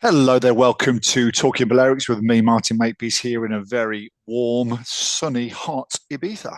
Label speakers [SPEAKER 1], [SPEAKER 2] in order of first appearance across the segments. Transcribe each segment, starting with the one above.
[SPEAKER 1] Hello there, welcome to Talking Balearics with me, Martin Makepeace, here in a very warm, sunny, hot Ibiza.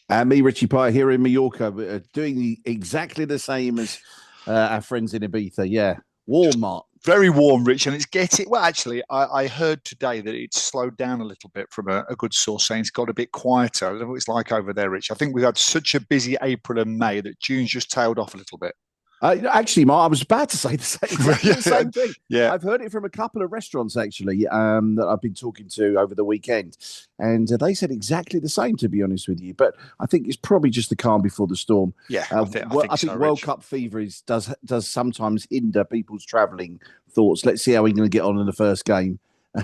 [SPEAKER 2] And me, Richie Pye, here in Mallorca, doing exactly the same as our friends in Ibiza. Yeah, warm, Mark.
[SPEAKER 1] Very warm, Rich, and it's getting well. Actually, I heard today that it's slowed down a little bit from a good source saying it's got a bit quieter. I don't know what it's like over there, Rich. I think we've had such a busy April and May that June's just tailed off a little bit.
[SPEAKER 2] Actually, Mark, I was about to say exactly the same thing.
[SPEAKER 1] Yeah.
[SPEAKER 2] I've heard it from a couple of restaurants, actually, that I've been talking to over the weekend. And they said exactly the same, to be honest with you. But I think it's probably just the calm before the storm.
[SPEAKER 1] Yeah, I think
[SPEAKER 2] World Cup fever does sometimes hinder people's travelling thoughts. Let's see how we're going to get on in the first game.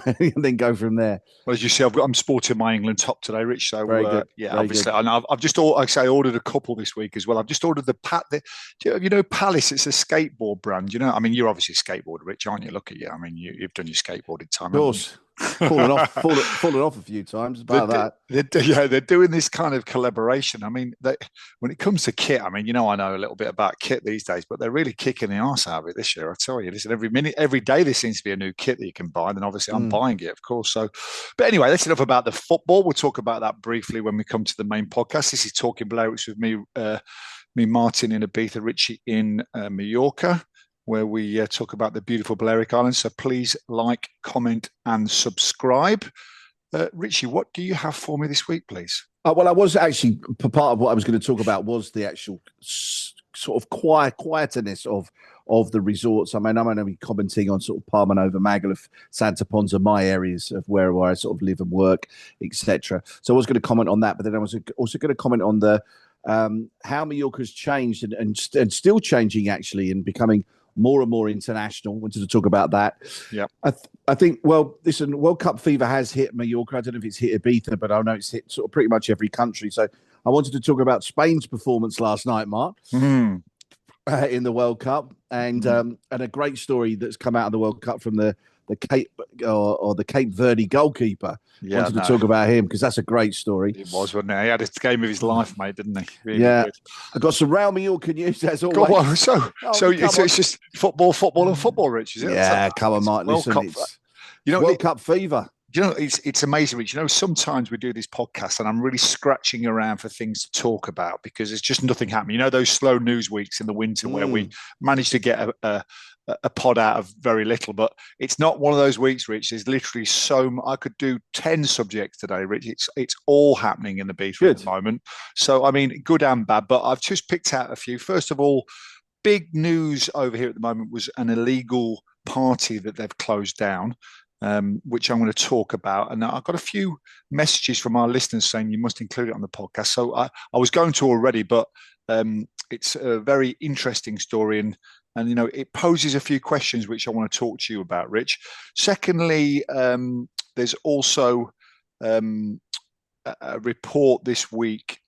[SPEAKER 2] And then go from there.
[SPEAKER 1] Well, as you see, I'm sporting my England top today, Rich. So
[SPEAKER 2] very good.
[SPEAKER 1] Yeah,
[SPEAKER 2] very
[SPEAKER 1] obviously,
[SPEAKER 2] good.
[SPEAKER 1] and I've just I ordered a couple this week as well. I've just ordered Palace. It's a skateboard brand. I mean, you're obviously a skateboarder, Rich, aren't you? Look at you. I mean, you've done your skateboarding time.
[SPEAKER 2] Of course. fallen off a few times about that.
[SPEAKER 1] They're doing this kind of collaboration. I mean, when it comes to kit, I mean, I know a little bit about kit these days, but they're really kicking the arse out of it this year. I tell you, listen, every day there seems to be a new kit that you can buy, and then obviously I'm buying it, of course. So, but anyway, that's enough about the football. We'll talk about that briefly when we come to the main podcast. This is Talking Balearics with me, Martin in Ibiza, Richie in Mallorca, where we talk about the beautiful Balearic Islands. So please like, comment, and subscribe. Richie, what do you have for me this week, please?
[SPEAKER 2] Well, I was actually part of what I was going to talk about was the actual sort of quietness of the resorts. I mean, I'm going to be commenting on sort of Palma Nova, Magaluf, Santa Ponsa, my areas of where I sort of live and work, etc. So I was going to comment on that, but then I was also going to comment on the how Mallorca's changed and still changing actually and becoming more and more international. Wanted to talk about that.
[SPEAKER 1] Yeah,
[SPEAKER 2] I think. Well, listen, World Cup fever has hit Mallorca. I don't know if it's hit Ibiza, but I know it's hit sort of pretty much every country. So I wanted to talk about Spain's performance last night, Mark, in the World Cup, and a great story that's come out of the World Cup from the Cape or the Cape Verde goalkeeper. Wanted to talk about him because that's a great story.
[SPEAKER 1] It was, wasn't it? He had a game of his life, mate, didn't he?
[SPEAKER 2] Really good. I got some Real Mallorca news as always.
[SPEAKER 1] Go on. So it's just football, and football, Rich, is it?
[SPEAKER 2] Yeah, come on, Martin. Listen, World Cup fever.
[SPEAKER 1] It's amazing, Rich. Sometimes we do this podcast and I'm really scratching around for things to talk about because there's just nothing happening. Those slow news weeks in the winter where we manage to get a pod out of very little, but it's not one of those weeks, Rich. There's literally I could do 10 subjects today, Rich. It's all happening in the beach at the moment. So, I mean, good and bad, but I've just picked out a few. First of all, big news over here at the moment was an illegal party that they've closed down. Which I'm going to talk about. And I've got a few messages from our listeners saying you must include it on the podcast. So I was going to already, but it's a very interesting story and it poses a few questions which I want to talk to you about, Rich. Secondly, there's also a report this week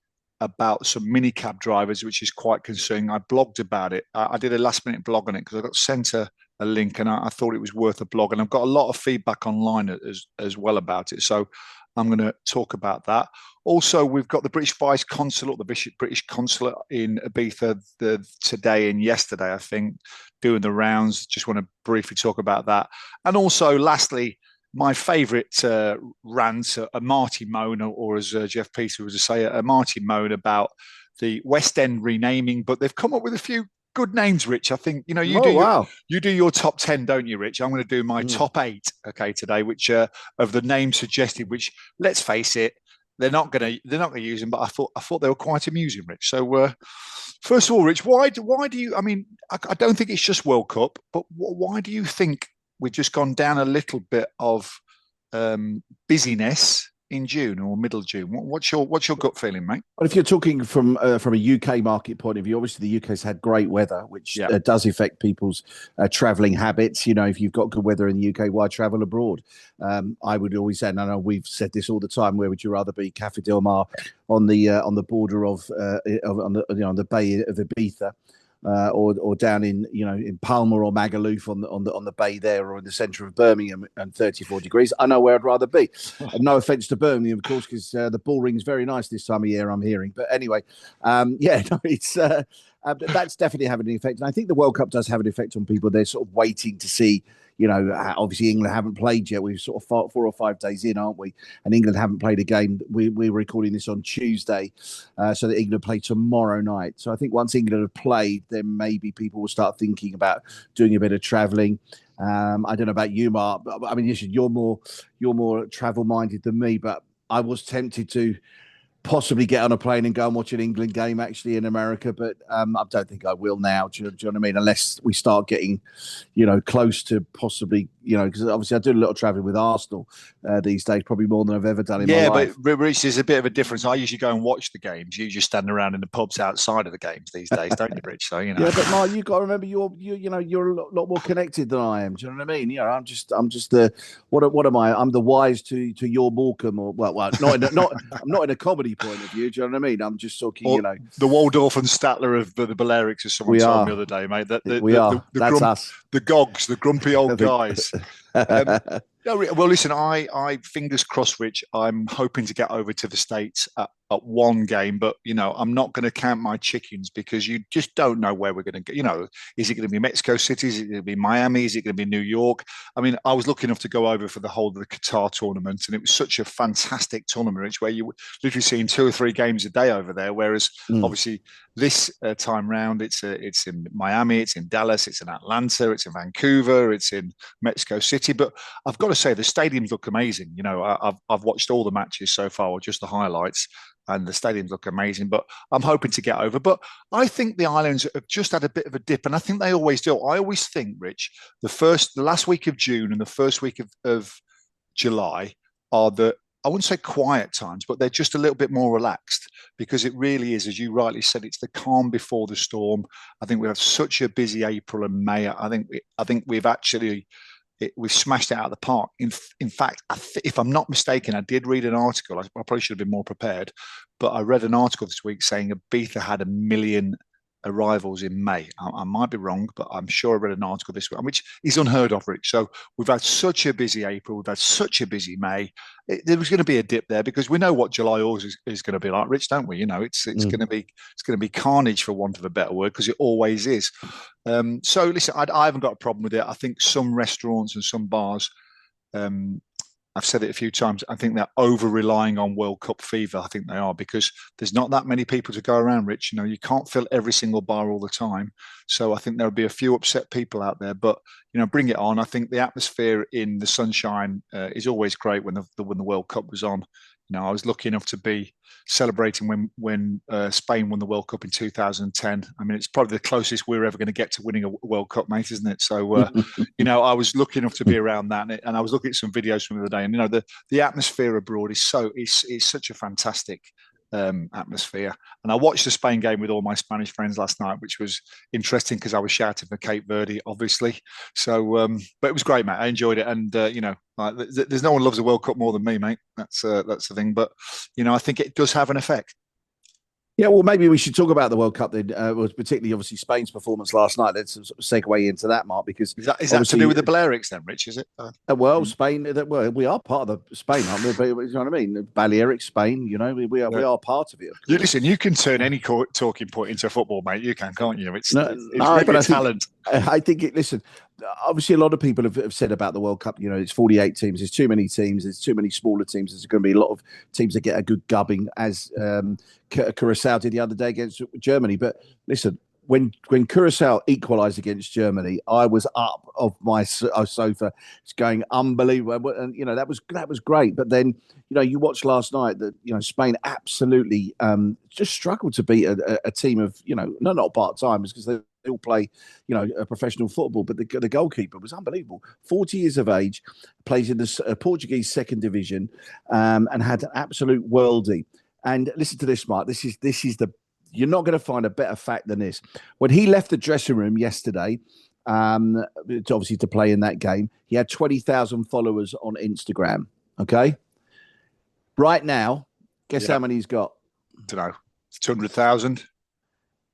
[SPEAKER 1] about some minicab drivers, which is quite concerning. I blogged about it. I did a last-minute blog on it because I got sent a link and I thought it was worth a blog. And I've got a lot of feedback online as well about it. So I'm going to talk about that. Also, we've got the British Vice Consulate, the British Consulate in Ibiza today and yesterday, I think, doing the rounds. Just want to briefly talk about that. And also, lastly, my favourite rant, a Marty moan, or as Jeff Peace would say, a Marty moan about the West End renaming. But they've come up with a few good names, Rich. I think you do your top 10, don't you, Rich? I'm going to do my top 8, okay, today, which of the names suggested. Which, let's face it, they're not going to use them. But I thought they were quite amusing, Rich. So first of all, Rich, why do you? I mean, I don't think it's just World Cup, but why do you think we've just gone down a little bit of busyness in June or middle June? What's your gut feeling, mate?
[SPEAKER 2] Well, if you're talking from a UK market point of view, obviously the UK's had great weather, which does affect people's travelling habits. If you've got good weather in the UK, why travel abroad? I would always say, and I know we've said this all the time, where would you rather be, Café Del Mar on the border of on the Bay of Ibiza? Or down in Palma or Magaluf on the bay there, or in the centre of Birmingham and 34 degrees. I know where I'd rather be. And no offence to Birmingham, of course, because the bull ring's very nice this time of year, I'm hearing. But anyway, it's That's definitely having an effect. And I think the World Cup does have an effect on people. They're sort of waiting to see, obviously England haven't played yet. We're sort of 4 or 5 days in, aren't we? And England haven't played a game. We're recording this on Tuesday, so that England play tomorrow night. So I think once England have played, then maybe people will start thinking about doing a bit of travelling. I don't know about you, Mark. But, I mean, listen, you're more travel minded than me, but I was tempted to possibly get on a plane and go and watch an England game actually in America, but I don't think I will now. Do you know what I mean? Unless we start getting, close to possibly, because obviously I do a little traveling with Arsenal these days, probably more than I've ever done in my life.
[SPEAKER 1] Yeah, but Rich, there's a bit of a difference. I usually go and watch the games. You just stand around in the pubs outside of the games these days, don't you, Rich? So
[SPEAKER 2] Yeah, but Mark, you've got to remember you're a lot more connected than I am. Do you know what I mean? I'm just the what am I? I'm the wise to your Morecambe, or well, I'm not in a comedy point of view. Do you know what I mean? I'm just talking,
[SPEAKER 1] the Waldorf and Statler of the Balearics, as someone told me the other day, mate.
[SPEAKER 2] That's us.
[SPEAKER 1] The Gogs, the grumpy old guys. Well, listen, I fingers crossed, Rich. I'm hoping to get over to the States at one game, but I'm not going to count my chickens because you just don't know where we're going to go. Is it going to be Mexico City? Is it going to be Miami? Is it going to be New York? I mean, I was lucky enough to go over for the whole of the Qatar tournament, and it was such a fantastic tournament, Rich, where you were literally seeing 2 or 3 games a day over there. Whereas obviously this time round, it's in Miami, it's in Dallas, it's in Atlanta, it's in Vancouver, it's in Mexico City. But I've got to say the stadiums look amazing. I've watched all the matches so far, or just the highlights, and the stadiums look amazing. But I'm hoping to get over. But I think the islands have just had a bit of a dip, and I think they always do. I always think, Rich, the last week of June and the first week of July are I wouldn't say quiet times, but they're just a little bit more relaxed because it really is, as you rightly said, it's the calm before the storm. I think we have such a busy April and May. I think we've actually we've smashed it out of the park. In fact, if I'm not mistaken, I did read an article. I probably should have been more prepared, but I read an article this week saying Ibiza had 1 million arrivals in May. I might be wrong, but I'm sure I read an article this week, which is unheard of, Rich. So we've had such a busy April, we've had such a busy May. There was going to be a dip there because we know what July August is going to be like, Rich, don't we? It's going to be carnage, for want of a better word, because it always is. So listen, I haven't got a problem with it. I think some restaurants and some bars, I've said it a few times, I think they're over relying on World Cup fever. I think they are, because there's not that many people to go around, Rich. You can't fill every single bar all the time. So I think there'll be a few upset people out there, but bring it on. I think the atmosphere in the sunshine is always great when the World Cup was on. I was lucky enough to be celebrating when Spain won the World Cup in 2010. I mean, it's probably the closest we're ever going to get to winning a World Cup, mate, isn't it? So, I was lucky enough to be around that, and I was looking at some videos from the other day, and the atmosphere abroad is such a fantastic atmosphere. And I watched the Spain game with all my Spanish friends last night, which was interesting because I was shouting for Cape Verde, obviously. So, but it was great, mate. I enjoyed it, and there's no one loves the World Cup more than me, mate. That's the thing. But I think it does have an effect.
[SPEAKER 2] Yeah, well, maybe we should talk about the World Cup then. Was particularly, obviously, Spain's performance last night. Let's sort of segue into that, Mark, because
[SPEAKER 1] is that to do with the Balearics then, Rich? Is it?
[SPEAKER 2] Spain. We are part of Spain, aren't we? You know what I mean? Balearics, Spain. We are part of it.
[SPEAKER 1] Listen, you can turn any talking point into a football, mate. You can't you? It's really talent.
[SPEAKER 2] I think listen. Obviously, a lot of people have said about the World Cup, it's 48 teams. There's too many teams. There's too many smaller teams. There's going to be a lot of teams that get a good gubbing, as Curacao did the other day against Germany. But listen, when Curacao equalised against Germany, I was up off my sofa, it's going unbelievable, and that was great. But then you watched last night that Spain absolutely just struggled to beat a team of not part timers, because they all play a professional football, but the goalkeeper was unbelievable. 40 years of age, plays in the Portuguese second division, and had an absolute worldie. And listen to this, Mark. This is you're not going to find a better fact than this. When he left the dressing room yesterday, obviously to play in that game, he had 20,000 followers on Instagram. Okay, right now, guess how many he's got?
[SPEAKER 1] I don't know. 200,000.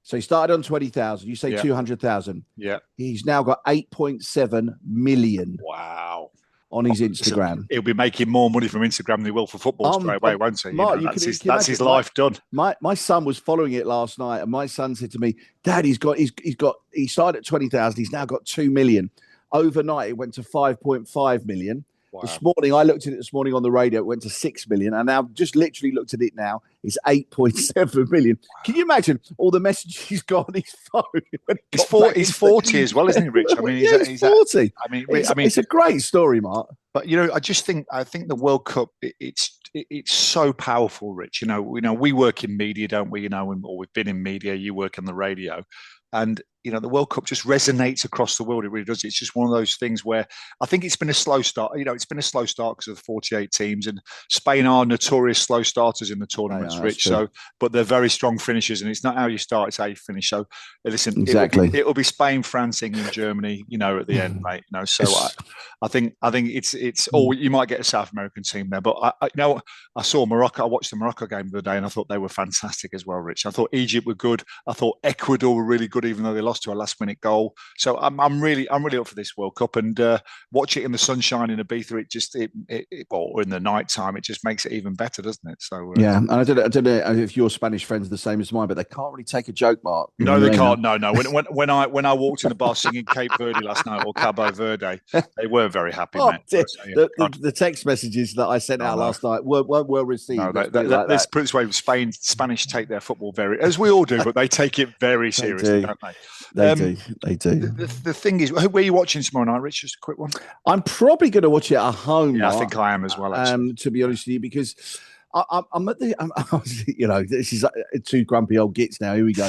[SPEAKER 2] So he started on 20,000. You say 200,000.
[SPEAKER 1] Yeah.
[SPEAKER 2] He's now got 8.7 million.
[SPEAKER 1] Wow.
[SPEAKER 2] on his Instagram.
[SPEAKER 1] He'll be making more money from Instagram than he will for football straight away, won't he?
[SPEAKER 2] Mark,
[SPEAKER 1] that's his life done.
[SPEAKER 2] My son was following it last night, and my son said to me, "Dad, he started at 20,000. He's now got 2 million. Overnight, it went to 5.5 million." Wow. This morning, I looked at it this morning on the radio. It went to 6 million, and I've just literally looked at it now. It's 8.7 million. Wow. Can you imagine all the messages he's got on his phone?
[SPEAKER 1] He's 40 as well, isn't he, Rich? I mean, he's
[SPEAKER 2] 40. It's a great story, Mark.
[SPEAKER 1] But I think the World Cup it's so powerful, Rich. We work in media, don't we? Or we've been in media. You work on the radio. And, the World Cup just resonates across the world. It really does. It's just one of those things where I think it's been a slow start. It's been a slow start because of the 48 teams. And Spain are notorious slow starters in the tournaments, Rich. So, but they're very strong finishers. And it's not how you start, it's how you finish. So, listen,
[SPEAKER 2] exactly.
[SPEAKER 1] It'll be Spain, France, England, Germany, at the end, mate. So I think it's all, you might get a South American team there. But, I saw Morocco. I watched the Morocco game the other day and I thought they were fantastic as well, Rich. I thought Egypt were good. I thought Ecuador were really good, even though they lost to a last-minute goal. So I'm really up for this World Cup, and watch it in the sunshine in Ibiza. Or in the night time, it just makes it even better, doesn't it? So
[SPEAKER 2] yeah, and I don't know if your Spanish friends are the same as mine, but they can't really take a joke, Mark.
[SPEAKER 1] No, they can't. No. When I walked in the bar singing Cape Verde last night or Cabo Verde, they weren't very happy.
[SPEAKER 2] The text messages that I sent out last night weren't well received.
[SPEAKER 1] No, let's put it this way: Spanish take their football as we all do, but they take it very seriously, don't they?
[SPEAKER 2] They do.
[SPEAKER 1] The thing is, where are you watching tomorrow night, Rich? Just a quick one.
[SPEAKER 2] I'm probably going to watch it at home.
[SPEAKER 1] Yeah, Mark. I think I am as well. Actually.
[SPEAKER 2] To be honest with you, because I'm at the, this is two grumpy old gits now. Here we go.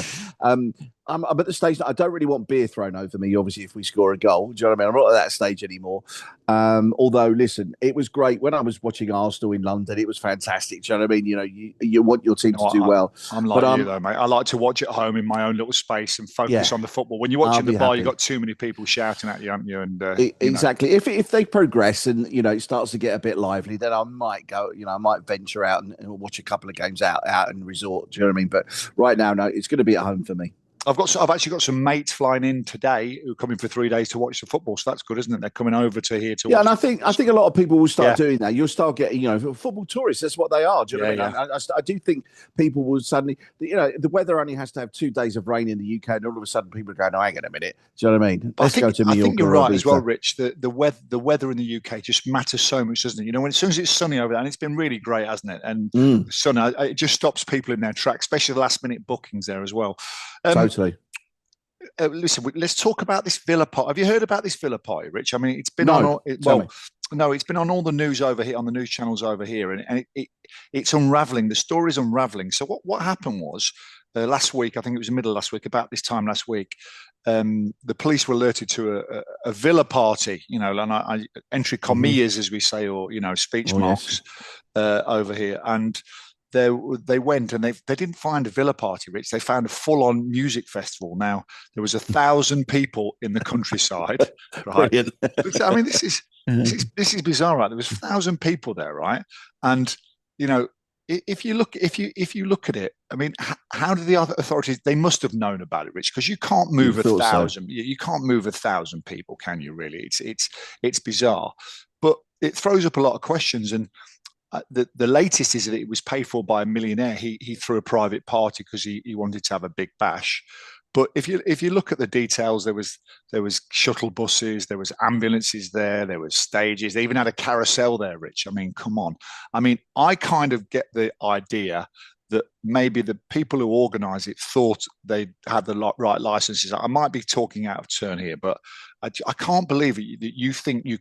[SPEAKER 2] I'm at the stage that I don't really want beer thrown over me, obviously, if we score a goal. Do you know what I mean? I'm not at that stage anymore. Although, listen, it was great. When I was watching Arsenal in London, it was fantastic. Do you know what I mean? You want your team to do well.
[SPEAKER 1] I'm like you, though, mate. I like to watch at home in my own little space and focus on the football. When you're watching the bar, you've got too many people shouting at you, haven't you? And
[SPEAKER 2] exactly. If they progress and, it starts to get a bit lively, then I might go, I might venture out and watch a couple of games out in resort. Do you know what I mean? But right now, no, it's going to be at home for me.
[SPEAKER 1] I've actually got some mates flying in today who are coming for 3 days to watch the football. So that's good, isn't it? They're coming over to here to watch.
[SPEAKER 2] Yeah, and I think a lot of people will start doing that. You'll start getting, football tourists. That's what they are. Do you know what I mean? I do think people will suddenly, the weather only has to have 2 days of rain in the UK, and all of a sudden people are going, "Oh, hang on a minute." Do you know what I mean?
[SPEAKER 1] I think you're right as well, Rich. The weather in the UK just matters so much, doesn't it? As soon as it's sunny over there, and it's been really great, hasn't it? And sunny, it just stops people in their tracks, especially the last minute bookings there as well.
[SPEAKER 2] Totally.
[SPEAKER 1] Listen, let's talk about this Villa party. Have you heard about this Villa party, Rich? I mean, it's been it's been on all the news over here, on the news channels over here, and it's unraveling. The story's unraveling. So what happened was last week, I think it was the middle of last week, about this time last week, the police were alerted to a Villa party, and entry comillas, as we say, or speech marks over here, and they went and they didn't find a Villa party, Rich. They found a full-on music festival. Now, there was 1,000 people in the countryside. Right? I mean, this is bizarre, right? There was 1,000 people there, right? And if you look at it, I mean, how do the other authorities? They must have known about it, Rich, because you can't move 1,000. You can't move 1,000 people, can you? Really, it's bizarre, but it throws up a lot of questions. And the latest is that it was paid for by a millionaire. He threw a private party because he wanted to have a big bash. But if you look at the details, there was shuttle buses, there was ambulances there was stages. They even had a carousel there, Rich. I mean, come on. I mean, I kind of get the idea that maybe the people who organise it thought they had the right licenses. I might be talking out of turn here, but I can't believe that you think you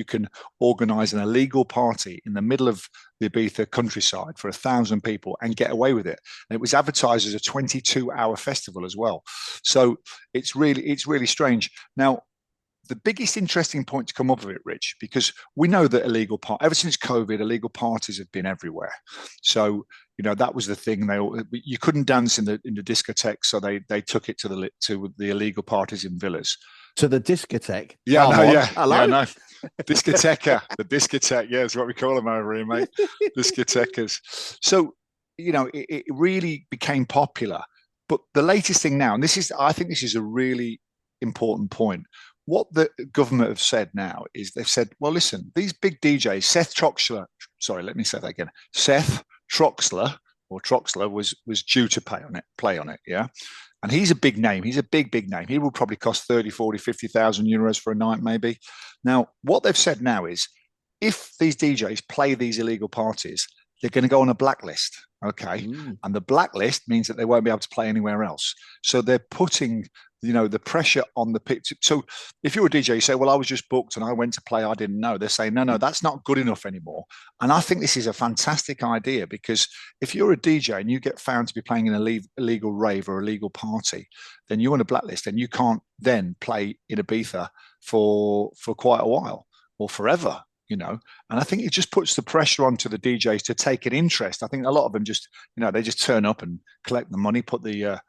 [SPEAKER 1] can organise an illegal party in the middle of the Ibiza countryside for 1,000 people and get away with it. And it was advertised as a 22-hour festival as well. So it's really strange. Now, the biggest interesting point to come up of it, Rich, because we know that ever since COVID, illegal parties have been everywhere. So that was the thing. You couldn't dance in the discotheque, so they took it to the illegal parties in villas.
[SPEAKER 2] To the discotheque.
[SPEAKER 1] Yeah,
[SPEAKER 2] Hello?
[SPEAKER 1] Yeah, no. Discoteca, the discotheque. Yeah, it's what we call them over here, mate. Discotecas. So it really became popular. But the latest thing now, and I think this is a really important point. What the government have said now is they've said, well, listen, these big DJs, Seth Troxler, sorry, let me say that again. Seth Troxler was due to play on it, yeah. And he's a big name. He's a big name. He will probably cost 30, 40, 50,000 euros for a night, maybe. Now, what they've said now is if these DJs play these illegal parties, they're going to go on a blacklist, okay? And the blacklist means that they won't be able to play anywhere else. So they're putting, the pressure on the picture. So if you're a DJ, you say, well, I was just booked and I went to play, I didn't know. They're saying, no, that's not good enough anymore. And I think this is a fantastic idea, because if you're a DJ and you get found to be playing in an illegal rave or illegal party, then you're on a blacklist and you can't then play in Ibiza for quite a while or forever. And I think it just puts the pressure onto the DJs to take an interest. I think a lot of them just, they just turn up and collect the money, put the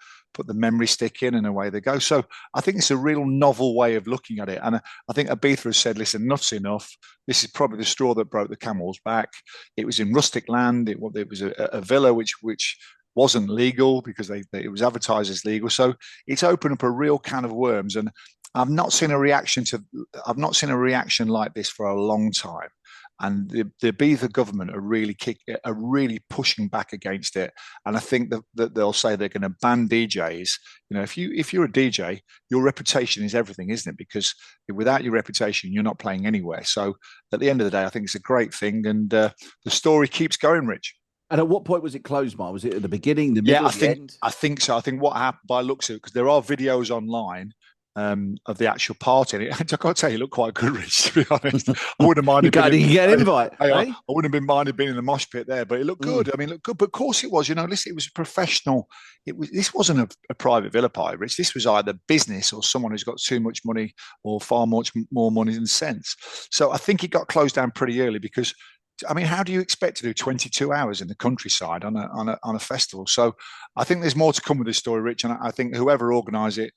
[SPEAKER 1] memory stick in, and away they go. So I think it's a real novel way of looking at it. And I think Ibiza has said, listen, enough's enough. This is probably the straw that broke the camel's back. It was in rustic land. It was a villa which wasn't legal because it was advertised as legal. So it's opened up a real can of worms. And I've not seen a reaction like this for a long time. And the Ibiza government are really pushing back against it. And I think that they'll say they're going to ban DJs. If you're a DJ, your reputation is everything, isn't it? Because without your reputation, you're not playing anywhere. So at the end of the day, I think it's a great thing. And the story keeps going, Rich.
[SPEAKER 2] And at what point was it closed, Mark? Was it at the beginning, the middle, the end?
[SPEAKER 1] I think so. I think what happened, by looks of it, because there are videos online of the actual party. And I got to tell you, it looked quite good, Rich, to be honest. I wouldn't have minded.
[SPEAKER 2] You get an invite.
[SPEAKER 1] I wouldn't have been minded being in the mosh pit there, but it looked good. I mean, it looked good. But of course it was. Listen, it was professional. This wasn't a private villa party, Rich. This was either business or someone who's got too much money or far much more money than sense. So I think it got closed down pretty early because, I mean, how do you expect to do 22 hours in the countryside on a festival? So I think there's more to come with this story, Rich. And I think whoever organised it,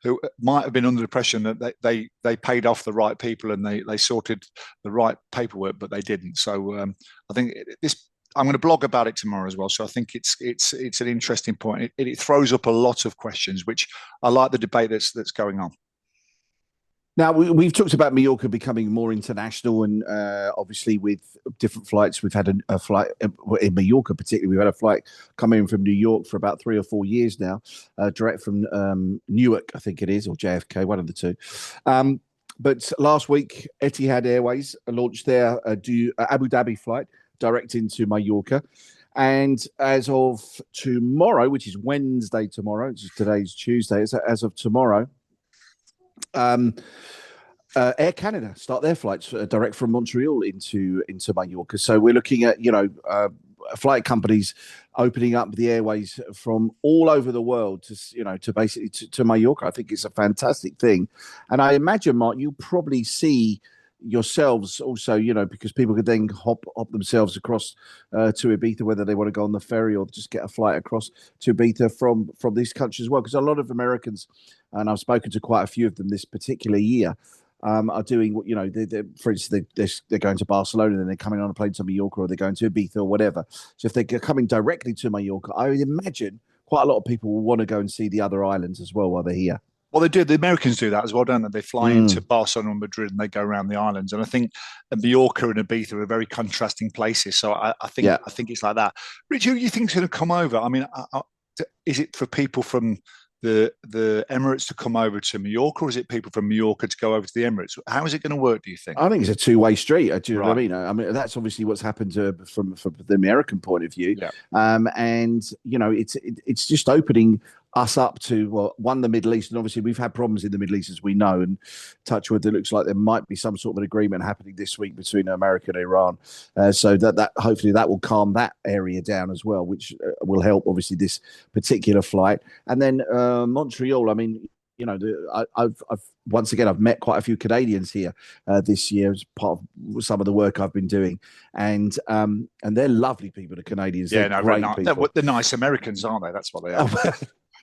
[SPEAKER 1] who might have been under the impression that they paid off the right people and they sorted the right paperwork, but they didn't. So I think I'm going to blog about it tomorrow as well. So I think it's an interesting point. It throws up a lot of questions, which I like the debate that's going on.
[SPEAKER 2] Now, we've talked about Mallorca becoming more international, and obviously with different flights. We've had a flight in Mallorca, particularly. We've had a flight coming in from New York for about 3 or 4 years now, direct from Newark, I think it is, or JFK, one of the two. But last week, Etihad Airways launched their Abu Dhabi flight direct into Mallorca. And as of tomorrow, which is Wednesday tomorrow, today's Tuesday, as of tomorrow, Air Canada start their flights direct from Montreal into Mallorca. So we're looking at flight companies opening up the airways from all over the world to basically to Mallorca. I think it's a fantastic thing, and I imagine, Mark, you probably see yourselves also, because people could then hop themselves across to Ibiza, whether they want to go on the ferry or just get a flight across to Ibiza from these countries as well. Because a lot of Americans, and I've spoken to quite a few of them this particular year, are doing what, for instance, they're going to Barcelona and then they're coming on a plane to Mallorca, or they're going to Ibiza or whatever. So if they're coming directly to Mallorca, I would imagine quite a lot of people will want to go and see the other islands as well while they're here.
[SPEAKER 1] Well, they do. The Americans do that as well, don't they? They fly into Barcelona and Madrid and they go around the islands. And I think Mallorca and Ibiza are very contrasting places. So I think it's like that. Rich, who do you think is going to come over? I mean, is it for people from the Emirates to come over to Mallorca, or is it people from Mallorca to go over to the Emirates? How is it going to work, do you think?
[SPEAKER 2] I think it's a two-way street. Do you know what I mean? I mean, that's obviously what's happened from the American point of view. Yeah. And, it's just opening us up to, the Middle East. And obviously we've had problems in the Middle East, as we know, and touch wood, it looks like there might be some sort of an agreement happening this week between America and Iran. So that hopefully that will calm that area down as well, which will help obviously this particular flight. And then Montreal, I mean, I've once again, I've met quite a few Canadians here this year as part of some of the work I've been doing, and they're lovely people. The Canadians, they're great people.
[SPEAKER 1] They're nice Americans, aren't they? That's what they are.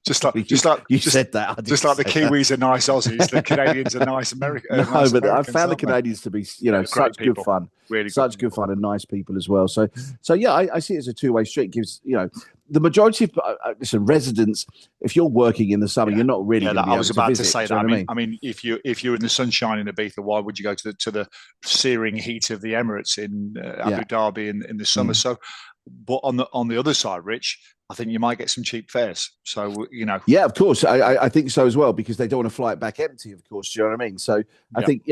[SPEAKER 2] You said that. I didn't
[SPEAKER 1] just like the
[SPEAKER 2] say that.
[SPEAKER 1] Kiwis are nice Aussies, the Canadians are nice
[SPEAKER 2] No,
[SPEAKER 1] nice
[SPEAKER 2] but I
[SPEAKER 1] Americans,
[SPEAKER 2] found the
[SPEAKER 1] aren't they?
[SPEAKER 2] Canadians to be,
[SPEAKER 1] Yeah, great
[SPEAKER 2] such good
[SPEAKER 1] people,
[SPEAKER 2] fun,
[SPEAKER 1] really good
[SPEAKER 2] such good
[SPEAKER 1] people.
[SPEAKER 2] fun and nice people as well. So yeah, I see it as a two-way street. Gives the majority of listen, residents. If you're working in the summer,
[SPEAKER 1] Yeah.
[SPEAKER 2] you're not really going to be
[SPEAKER 1] I
[SPEAKER 2] able
[SPEAKER 1] was
[SPEAKER 2] to
[SPEAKER 1] about to
[SPEAKER 2] visit.
[SPEAKER 1] say
[SPEAKER 2] Do you
[SPEAKER 1] that.
[SPEAKER 2] know what I mean?
[SPEAKER 1] I mean, if you're in the sunshine in Ibiza, why would you go to the searing heat of the Emirates in
[SPEAKER 2] Yeah.
[SPEAKER 1] Abu Dhabi in the summer? So, but on the other side, Rich, I think you might get some cheap fares. So
[SPEAKER 2] Yeah, of course, I think so as well, because they don't want to fly it back empty. Of course, do you know what I mean? So I think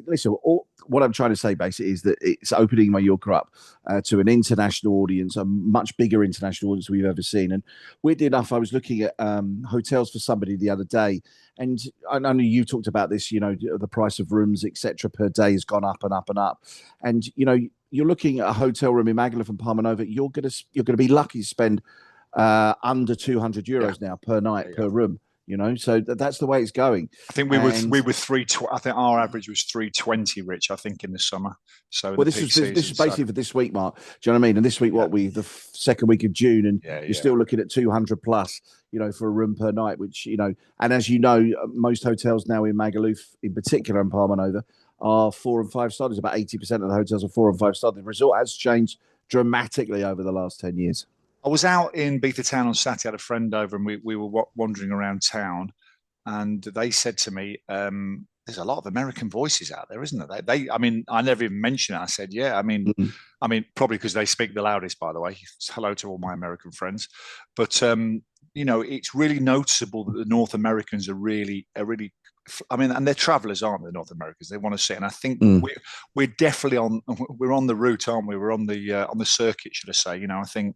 [SPEAKER 2] listen, what I'm trying to say basically is that it's opening Mallorca up to an international audience, a much bigger international audience we've ever seen. And weirdly enough, I was looking at hotels for somebody the other day, and I know you talked about this. The price of rooms, etc., per day has gone up and up and up, and you're looking at a hotel room in Magaluf and Palma Nova. You're gonna be lucky to spend under 200 euros now per night per room. So that's the way it's going.
[SPEAKER 1] I think we were 320. I think our average was 320, Rich. I think in the summer. So
[SPEAKER 2] well, this is basically for this week, Mark. Do you know what I mean? And this week, the second week of June, and you're still looking at 200 plus. For a room per night, which and as you know, most hotels now in Magaluf, in particular, and Palma Nova, are 4 and 5 stars. About 80% of the hotels are 4 and 5 stars. The resort has changed dramatically over the last 10 years.
[SPEAKER 1] I was out in Beta Town on Saturday. I had a friend over, and we were wandering around town, and they said to me, "There's a lot of American voices out there, isn't there?" I mean, I never even mentioned it. I said, "Yeah." I mean, probably because they speak the loudest. By the way, hello to all my American friends, but it's really noticeable that the North Americans are really. I mean, and they're travellers, aren't they? North Americans, they want to see, and I think we're definitely on the route, aren't we? We're on the circuit, should I say? I think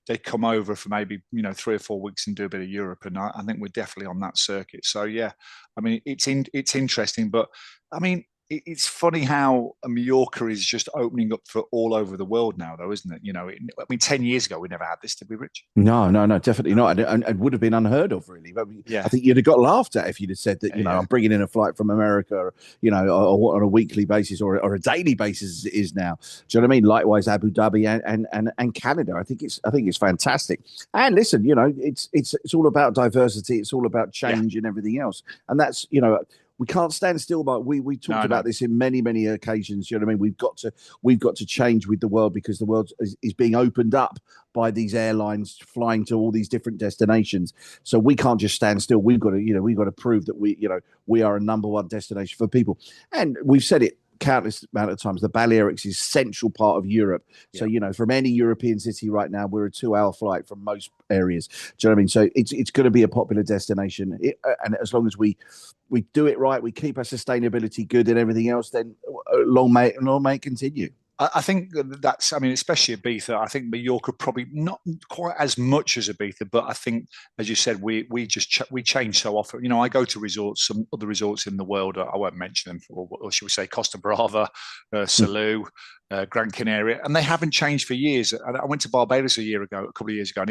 [SPEAKER 1] they come over for maybe 3 or 4 weeks and do a bit of Europe, and I think we're definitely on that circuit. So yeah, I mean, it's interesting, but I mean, it's funny how Mallorca is just opening up for all over the world now, though, isn't it? I mean, 10 years ago, we never had this, did we, Rich?
[SPEAKER 2] No, definitely not. And it would have been unheard of, really. But I think you'd have got laughed at if you'd have said that, I'm bringing in a flight from America, or, on a weekly basis or a daily basis as it is now. Do you know what I mean? Likewise, Abu Dhabi and Canada. I think it's fantastic. And listen, it's all about diversity. It's all about change and everything else. And that's, we can't stand still, but we talked about this in many, many occasions. You know what I mean? We've got to change with the world, because the world is being opened up by these airlines flying to all these different destinations. So we can't just stand still. We've got to prove that we are a number one destination for people. And we've said it countless amount of times. The Balearics is central part of Europe. So, from any European city right now, we're a 2-hour flight from most areas. Do you know what I mean? So it's going to be a popular destination. And as long as we do it right, we keep our sustainability good and everything else, then long may it continue.
[SPEAKER 1] I think that's, I mean, especially Ibiza, I think Mallorca probably not quite as much as Ibiza, but I think, as you said, we change so often. I go to resorts, some other resorts in the world, I won't mention them, or should we say Costa Brava, Salou, Gran Canaria, and they haven't changed for years. I went to Barbados a couple of years ago, and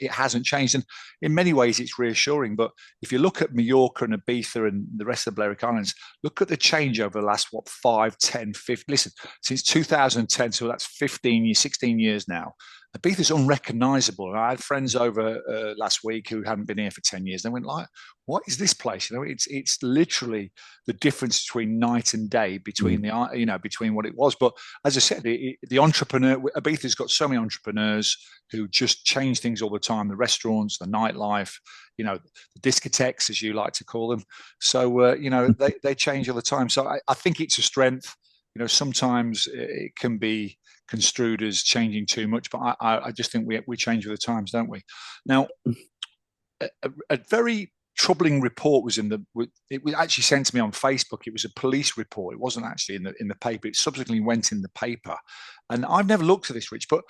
[SPEAKER 1] it hasn't changed. And in many ways, it's reassuring. But if you look at Mallorca and Ibiza and the rest of the Balearic Islands, look at the change over the last 5, 10, 15. Listen, since 2010, so that's 16 years now. Ibiza's unrecognizable. And I had friends over last week who hadn't been here for 10 years. They went like, "What is this place?" It's literally the difference between night and day between between what it was. But as I said, the entrepreneur, Ibiza's got so many entrepreneurs who just change things all the time. The restaurants, the nightlife, the discotheques, as you like to call them. So they change all the time. So I think it's a strength. Sometimes it can be construed as changing too much, but I just think we change with the times, don't we? Now, a very troubling report was it was actually sent to me on Facebook. It was a police report. It wasn't actually in the paper. It subsequently went in the paper, and I've never looked at this, Rich, but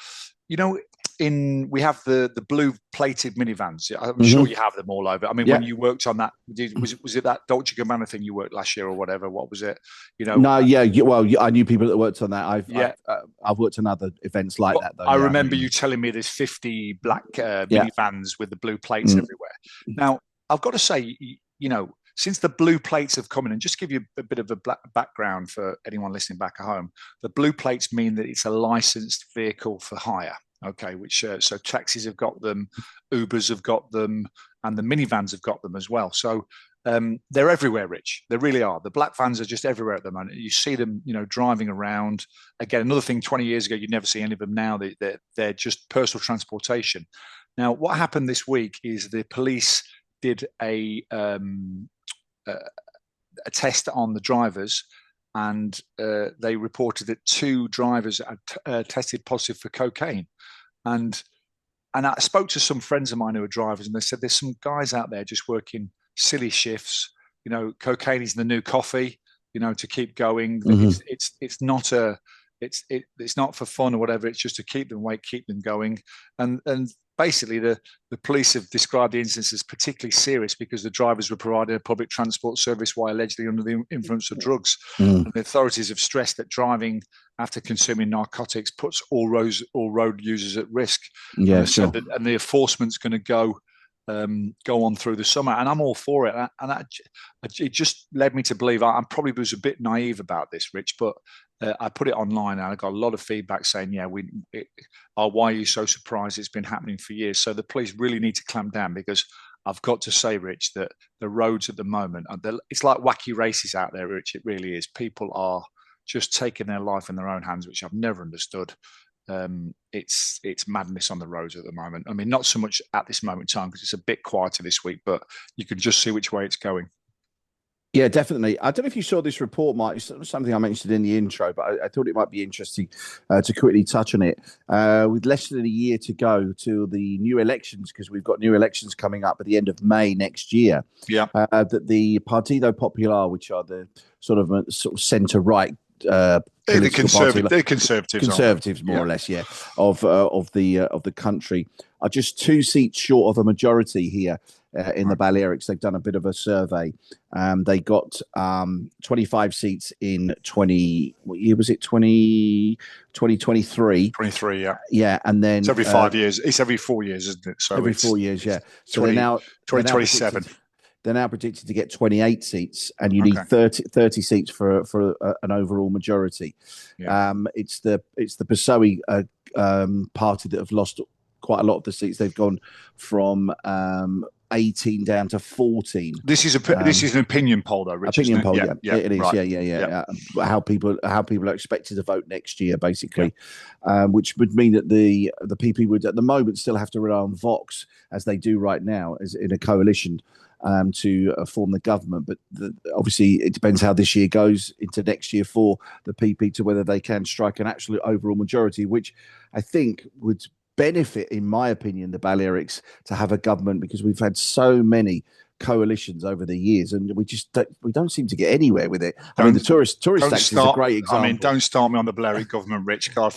[SPEAKER 1] we have the blue plated minivans. I'm sure you have them all over. I mean, when you worked on that, was it that Dolce & Gabbana thing you worked last year or whatever? What was it?
[SPEAKER 2] No, well, I knew people that worked on that. I've worked on other events like that, though.
[SPEAKER 1] I remember you telling me there's 50 black minivans with the blue plates everywhere. Now, I've got to say, since the blue plates have come in, and just give you a bit of a background for anyone listening back at home, the blue plates mean that it's a licensed vehicle for hire. Okay, which so taxis have got them, Ubers have got them, and the minivans have got them as well. So they're everywhere, Rich. They really are. The black vans are just everywhere at the moment. You see them, driving around. Again, another thing. 20 years ago, you'd never see any of them. Now they're just personal transportation. Now, what happened this week is the police did a test on the drivers, and they reported that 2 drivers had tested positive for cocaine. And I spoke to some friends of mine who are drivers, and they said there's some guys out there just working silly shifts. Cocaine is the new coffee. To keep going. Mm-hmm. It's not it's not for fun or whatever. It's just to keep them awake, keep them going. And basically, the police have described the incidents as particularly serious because the drivers were providing a public transport service while allegedly under the influence of drugs. Mm. And the authorities have stressed that driving after consuming narcotics puts all road users at risk.
[SPEAKER 2] Yeah,
[SPEAKER 1] and
[SPEAKER 2] sure.
[SPEAKER 1] And the enforcement's going to go on through the summer, and I'm all for it. And it just led me to believe I probably was a bit naive about this, Rich, but I put it online and I got a lot of feedback saying, yeah, why are you so surprised? It's been happening for years. So the police really need to clamp down, because I've got to say, Rich, that the roads at the moment, it's like wacky races out there, Rich. It really is. People are just taking their life in their own hands, which I've never understood. It's madness on the roads at the moment. I mean, not so much at this moment in time because it's a bit quieter this week, but you can just see which way it's going.
[SPEAKER 2] Yeah, definitely. I don't know if you saw this report, Mike. It's something I mentioned in the intro, but I thought it might be interesting to quickly touch on it. With less than a year to go to the new elections, because we've got new elections coming up at the end of May next year.
[SPEAKER 1] Yeah.
[SPEAKER 2] That the Partido Popular, which are the sort of centre-right
[SPEAKER 1] they're conservatives,
[SPEAKER 2] more or less, yeah, of the country, are just 2 seats short of a majority here in the Balearics. They've done a bit of a survey. They got 25 seats in 2023?
[SPEAKER 1] 23, yeah.
[SPEAKER 2] Yeah, and then
[SPEAKER 1] it's every 5 years. It's every 4 years, isn't it? So
[SPEAKER 2] every 4 years, yeah. So
[SPEAKER 1] 2027.
[SPEAKER 2] They're now predicted to get 28 seats, and you need 30 seats for an overall majority. Yeah. It's the PSOE party that have lost quite a lot of the seats. They've gone from 18 down to 14.
[SPEAKER 1] This is an opinion poll, though, Rich.
[SPEAKER 2] Opinion poll, yeah. It is,
[SPEAKER 1] right.
[SPEAKER 2] yeah. How people are expected to vote next year, basically, which would mean that the PP would at the moment still have to rely on Vox, as they do right now, as in a coalition. To form the government, but obviously it depends how this year goes into next year for the PP to whether they can strike an absolute overall majority, which I think would benefit, in my opinion, the Balearics to have a government, because we've had so many coalitions over the years, and we don't seem to get anywhere with it. I mean, the tourist tax is a great example.
[SPEAKER 1] I mean, don't start me on the Balearic government, Rich. God,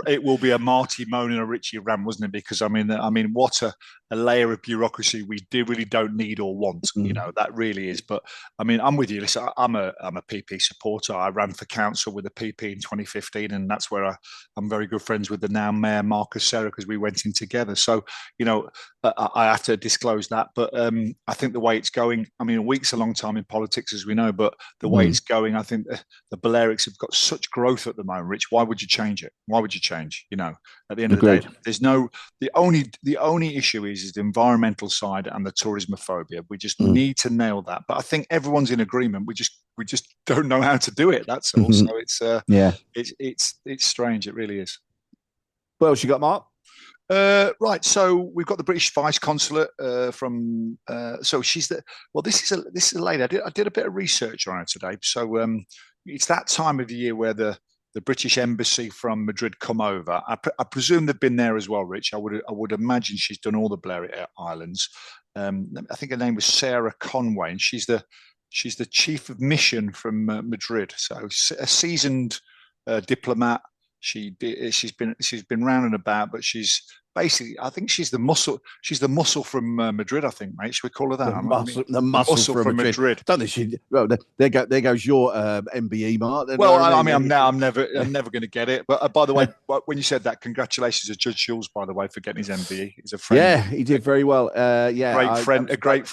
[SPEAKER 1] it will be a Marty Moan and a Richie Ram, wasn't it? Because I mean, what a layer of bureaucracy we really don't need or want. That really is. But I mean, I'm with you. Listen, I'm a PP supporter. I ran for council with the PP in 2015, and that's where I'm very good friends with the now Mayor Marcus Serra, because we went in together. So I have to disclose that, but I think the way it's going, I mean, a week's a long time in politics, as we know, but the way it's going, I think the Balearics have got such growth at the moment, Rich. Why would you change it? Why would you change? At the end of the day, the only issue is the environmental side and the tourismophobia. We just need to nail that. But I think everyone's in agreement. We just don't know how to do it. That's all. So it's strange. It really is.
[SPEAKER 2] What else you got, Mark?
[SPEAKER 1] Right, so we've got the British Vice Consulate from. So she's this is a lady. I did a bit of research on her today. So it's that time of the year where the British Embassy from Madrid come over. I presume they've been there as well, Rich. I would imagine she's done all the Balearic Islands. I think her name was Sarah Conway, and she's the chief of mission from Madrid. So a seasoned diplomat. She's been round and about, but she's basically, I think she's the muscle. She's the muscle from Madrid, I think, mate. Should we call her that?
[SPEAKER 2] The muscle from Madrid. Don't think she? Well, there goes your MBE, Mark.
[SPEAKER 1] Well, I mean, I'm never going to get it. But by the way, when you said that, congratulations to Judge Jules, by the way, for getting his MBE. He's a friend.
[SPEAKER 2] Yeah, he did very well.
[SPEAKER 1] A great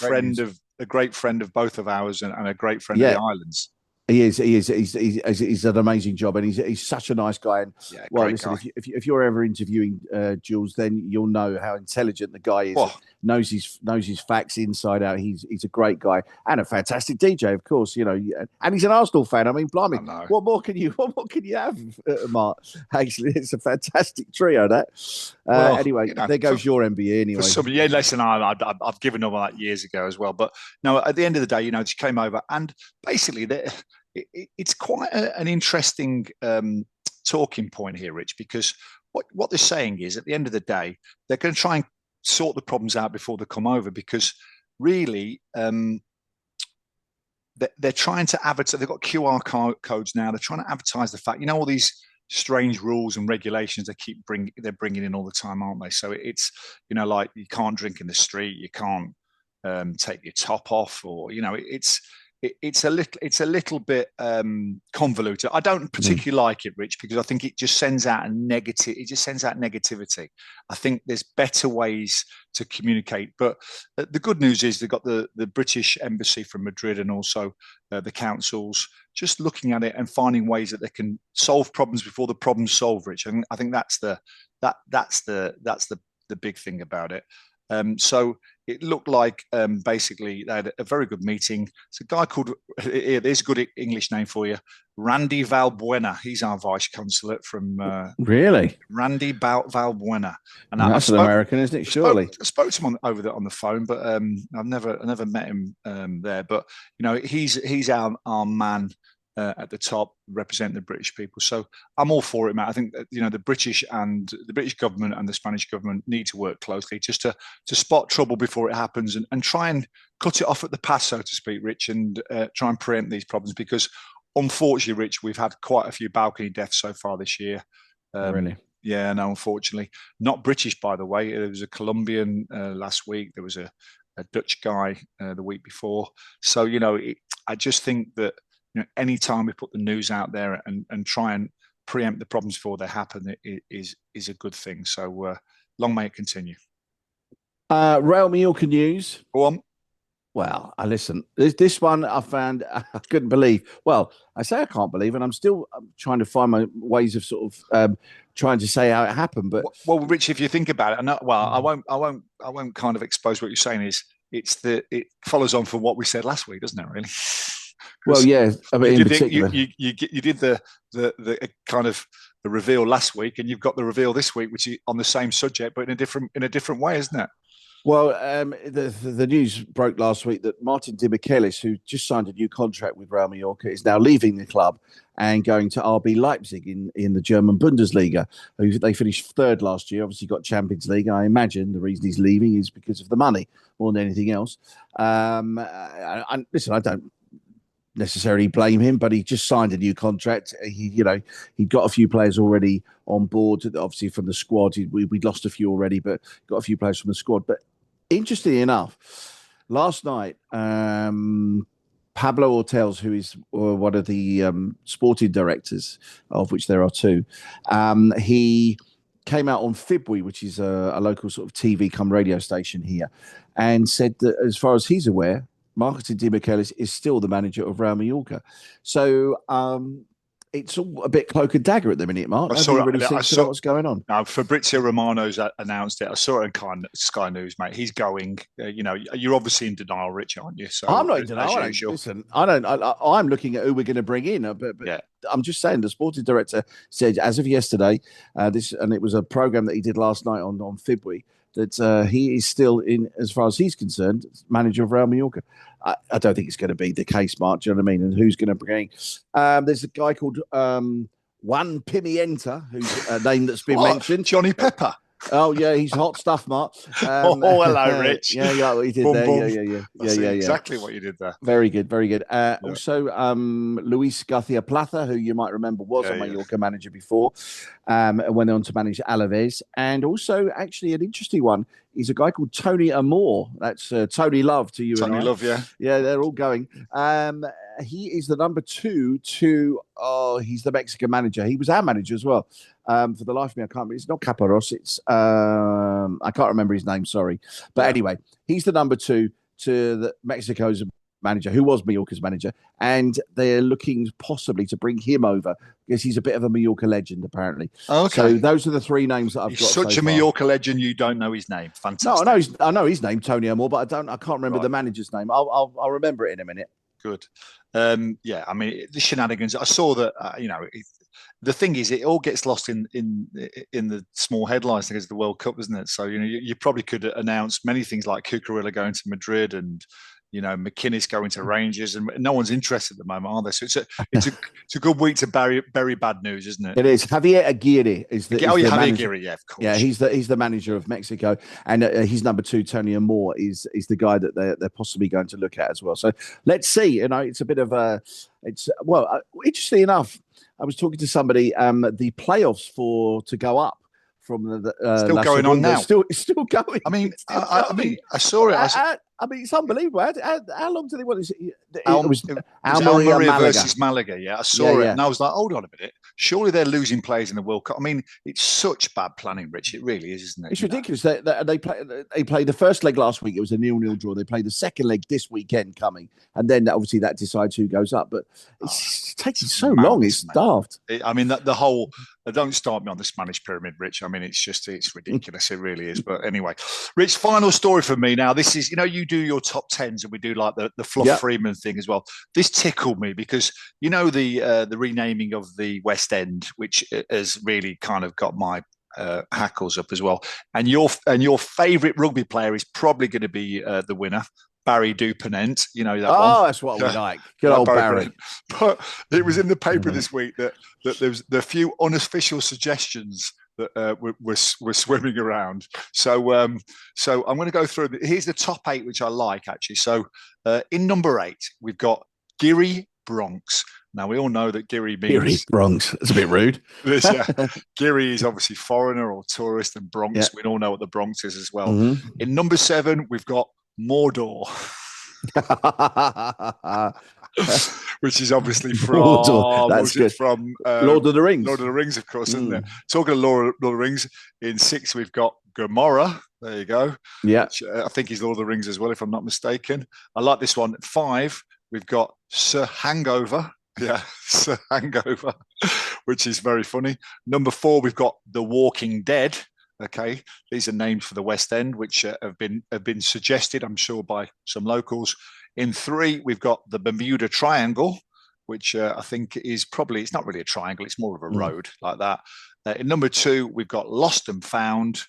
[SPEAKER 1] friend of both of ours, and a great friend of the islands.
[SPEAKER 2] He is. He's an amazing job, and he's such a nice guy. And well, listen, if you're ever interviewing Jules, then you'll know how intelligent the guy is. Knows his facts inside out. He's a great guy and a fantastic DJ, of course. You know, and he's an Arsenal fan. I mean, blimey, what more can you have, Mark? Actually, it's a fantastic trio. That anyway, you know, there goes your MBE anyway.
[SPEAKER 1] Listen, I've given up on that years ago as well. But no, at the end of the day, you know, she came over and basically it's quite an interesting talking point here, Rich, because what they're saying is at the end of the day, they're going to try and sort the problems out before they come over, because really they're trying to advertise. They've got QR codes now. They're trying to advertise the fact, you know, all these strange rules and regulations they're bringing in all the time, aren't they? So it's, you know, like you can't drink in the street, you can't take your top off, or, you know, it's a little bit convoluted. I don't particularly like it, Rich, because I think it just sends out negativity. I think there's better ways to communicate. But the good news is they've got the British Embassy from Madrid, and also the councils just looking at it and finding ways that they can solve problems before the problems solve, Rich. And I think that's the big thing about it. So it looked like basically they had a very good meeting. It's a guy called, there's a good English name for you, Randy Valbuena. He's our vice consulate from
[SPEAKER 2] really
[SPEAKER 1] Randy Valbuena.
[SPEAKER 2] And that's an American, isn't it? Surely.
[SPEAKER 1] I spoke to him on the phone, but I've never met him there. But you know, he's our man. At the top, represent the British people. So I'm all for it, Matt. I think that, you know, the British government and the Spanish government need to work closely just to spot trouble before it happens, and try and cut it off at the pass, so to speak, Rich, and try and preempt these problems, because unfortunately, Rich, we've had quite a few balcony deaths so far this year.
[SPEAKER 2] Really?
[SPEAKER 1] Yeah, no, unfortunately. Not British, by the way. There was a Colombian last week. There was a Dutch guy the week before. So, you know, I just think that, you know, anytime we put the news out there and try and preempt the problems before they happen, it is a good thing. So long may it continue.
[SPEAKER 2] Rail Mallorca news.
[SPEAKER 1] Go on.
[SPEAKER 2] Well, listen, this one I found I couldn't believe. Well, I say I can't believe, and I'm still trying to find my ways of sort of trying to say how it happened. But
[SPEAKER 1] well, Rich, if you think about it, I won't kind of expose what you're saying. It follows on from what we said last week, doesn't it? Really.
[SPEAKER 2] Well, yeah. I mean, in particular,
[SPEAKER 1] you did the kind of the reveal last week, and you've got the reveal this week, which is on the same subject, but in a different way, isn't it?
[SPEAKER 2] Well, the news broke last week that Martin Demichelis, who just signed a new contract with Real Mallorca, is now leaving the club and going to RB Leipzig in the German Bundesliga. They finished third last year, obviously got Champions League. I imagine the reason he's leaving is because of the money more than anything else. Listen, I don't necessarily blame him, but he just signed a new contract. He'd got a few players already on board, obviously from the squad. We'd lost a few already, but got a few players from the squad. But interestingly enough, last night, Pablo Ortels, who is one of the sporting directors, of which there are two, he came out on Fibwe, which is a local sort of TV come radio station here, and said that as far as he's aware, Martin Demichelis is still the manager of Real Mallorca. So it's all a bit cloak and dagger at the minute, Mark. I saw what's going on.
[SPEAKER 1] Now, Fabrizio Romano's announced it. I saw it on Sky News, mate. He's going. You're obviously in denial, Rich, aren't you? So
[SPEAKER 2] I'm not in denial. Listen, I'm looking at who we're going to bring in, but yeah. I'm just saying the sporting director said as of yesterday, and it was a program that he did last night on Fibwe, that he is still, in, as far as he's concerned, manager of Real Mallorca. I don't think it's going to be the case, Mark. Do you know what I mean? And who's going to bring? There's a guy called Juan Pimienta, who's a name that's been mentioned.
[SPEAKER 1] Johnny Pepper.
[SPEAKER 2] Oh yeah, he's hot stuff, Mark.
[SPEAKER 1] Hello, Rich.
[SPEAKER 2] Yeah, what he did there. Boom. Yeah.
[SPEAKER 1] Exactly what you did there.
[SPEAKER 2] Very good. Also, Luis Garcia Plaza, who you might remember was a Mallorca manager before, went on to manage Alaves, and also actually an interesting one is a guy called Tony Amor. That's Tony Love to you.
[SPEAKER 1] Tony
[SPEAKER 2] and I.
[SPEAKER 1] Love, yeah.
[SPEAKER 2] Yeah, they're all going. He is the number 2 to. He's the Mexican manager. He was our manager as well. For the life of me, I can't remember. It's not Caparros. It's I can't remember his name. Sorry, but anyway, he's the number 2 to Mexico's manager, who was Mallorca's manager, and they're looking possibly to bring him over because he's a bit of a Mallorca legend, apparently.
[SPEAKER 1] Okay.
[SPEAKER 2] So those are the three names that I've got.
[SPEAKER 1] He's such a Mallorca legend, you don't know his name. Fantastic.
[SPEAKER 2] No, I know his name, Tony Amor, but I can't remember the manager's name. I'll remember it in a minute.
[SPEAKER 1] Good. Yeah, I mean, the shenanigans. I saw that. The thing is, it all gets lost in the small headlines because of the World Cup, isn't it? So you probably could announce many things like Cucurella going to Madrid and McInnes going to Rangers, and no one's interested at the moment, are they? So it's a good week to bury bad news, isn't it?
[SPEAKER 2] It is. Javier Aguirre is the
[SPEAKER 1] Javier
[SPEAKER 2] manager.
[SPEAKER 1] Aguirre, yeah, of course.
[SPEAKER 2] Yeah, he's the manager of Mexico, and his number 2, Tony Amor, is the guy that they're possibly going to look at as well. So let's see. It's a bit of interestingly enough, I was talking to somebody. The playoffs to go up from the
[SPEAKER 1] still going on now.
[SPEAKER 2] It's still going.
[SPEAKER 1] I mean, I saw it.
[SPEAKER 2] I mean, it's unbelievable. How long did they want this? It
[SPEAKER 1] was Almeria versus Malaga. Yeah, I saw it, and I was like, hold on a minute. Surely they're losing players in the World Cup. I mean, it's such bad planning, Rich. It really is, isn't it?
[SPEAKER 2] It's ridiculous. They played the first leg last week. It was a 0-0 draw. They played the second leg this weekend coming, and then obviously that decides who goes up. But it's taking so long. It's daft.
[SPEAKER 1] I mean, the whole. Don't start me on the Spanish pyramid, Rich. I mean, it's ridiculous. It really is. But anyway, Rich, final story for me now. This is, you do your top tens, and we do like the Fluff Freeman thing as well. This tickled me because the renaming of the West End, which has really kind of got my hackles up as well. And your favourite rugby player is probably going to be the winner. Barry Dupont, that one.
[SPEAKER 2] Oh, that's what we like. Good old Barry.
[SPEAKER 1] But it was in the paper this week that there was a few unofficial suggestions that were swimming around. So I'm going to go through. Here's the top 8, which I like, actually. So in number 8, we've got Giri Bronx. Now, we all know that Giri means...
[SPEAKER 2] Giri Bronx. That's a bit rude.
[SPEAKER 1] Giri is obviously foreigner or tourist, and Bronx, we all know what the Bronx is as well.
[SPEAKER 2] Mm-hmm.
[SPEAKER 1] In number 7, we've got Mordor. Which is obviously from
[SPEAKER 2] from Lord of the Rings.
[SPEAKER 1] Lord of the Rings, of course, isn't it? Talking of Lord of the Rings, in 6 we've got Gomorrah. There you go.
[SPEAKER 2] Yeah,
[SPEAKER 1] which, I think he's Lord of the Rings as well, if I'm not mistaken. I like this one. 5, we've got Sir Hangover. Yeah, Sir Hangover, which is very funny. Number 4, we've got The Walking Dead. Okay, these are names for the West End, which have been suggested, I'm sure, by some locals. In 3, we've got the Bermuda Triangle, which I think is probably, it's not really a triangle, it's more of a road like that. In number 2, we've got Lost and Found.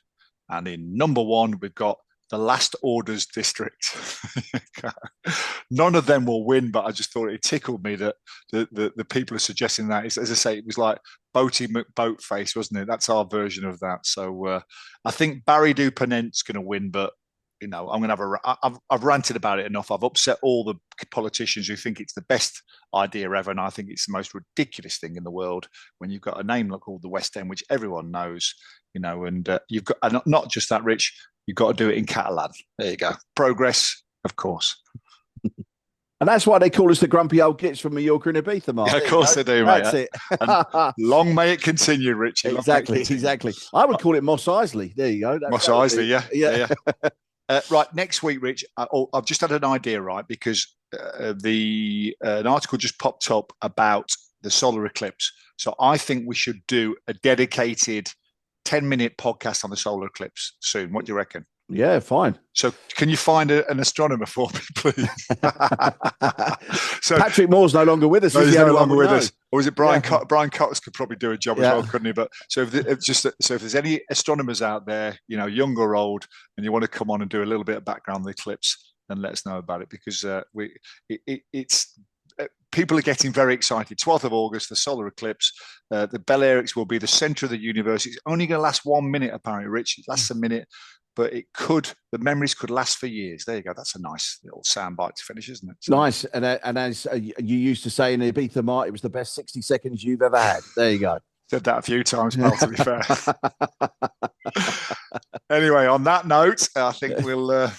[SPEAKER 1] And in number 1, we've got the Last Orders District. None of them will win, but I just thought it tickled me that the people are suggesting that. As I say, it was like Boaty McBoatface, wasn't it? That's our version of that. So I think Barry Dupont's going to win, but I'm going to have I've ranted about it enough. I've upset all the politicians who think it's the best idea ever, and I think it's the most ridiculous thing in the world when you've got a name called the West End, which everyone knows, and you've got, and not just that, Rich, you've got to do it in Catalan. There you go. Progress, of course.
[SPEAKER 2] And that's why they call us the grumpy old gits from Mallorca and Ibiza, Mark.
[SPEAKER 1] Yeah, of course they do, mate.
[SPEAKER 2] That's it.
[SPEAKER 1] And long may it continue, Richie.
[SPEAKER 2] Exactly. I would call it Moss Isley. There you go.
[SPEAKER 1] Moss Isley, yeah. Right, next week, Rich, I've just had an idea, right, because an article just popped up about the solar eclipse. So I think we should do a dedicated 10-minute podcast on the solar eclipse soon. What do you reckon?
[SPEAKER 2] Yeah, fine.
[SPEAKER 1] So can you find an astronomer for me, please?
[SPEAKER 2] So Patrick Moore's no longer with us.
[SPEAKER 1] No, he's no longer with us. Or is it Brian? Brian Cox could probably do a job as well, couldn't he? But so if there's any astronomers out there, young or old, and you want to come on and do a little bit of background on the eclipse, then let us know about it, because it's people are getting very excited. 12th of August, the solar eclipse. The Balearics will be the centre of the universe. It's only going to last 1 minute, apparently, Rich. It lasts a minute. But the memories could last for years. There you go. That's a nice little soundbite to finish, isn't it? So,
[SPEAKER 2] nice. And as you used to say in Ibiza, Mark, it was the best 60 seconds you've ever had. There you go.
[SPEAKER 1] Said that a few times, pal, to be fair. Anyway, on that note, I think we'll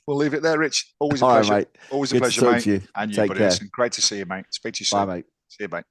[SPEAKER 1] leave it there, Rich. Always a pleasure.
[SPEAKER 2] Right, mate.
[SPEAKER 1] Always a
[SPEAKER 2] Good
[SPEAKER 1] pleasure, mate.
[SPEAKER 2] You.
[SPEAKER 1] And you,
[SPEAKER 2] Take
[SPEAKER 1] buddy.
[SPEAKER 2] care.
[SPEAKER 1] Listen, great to see you, mate. Speak to you soon.
[SPEAKER 2] Bye, mate.
[SPEAKER 1] See you, mate.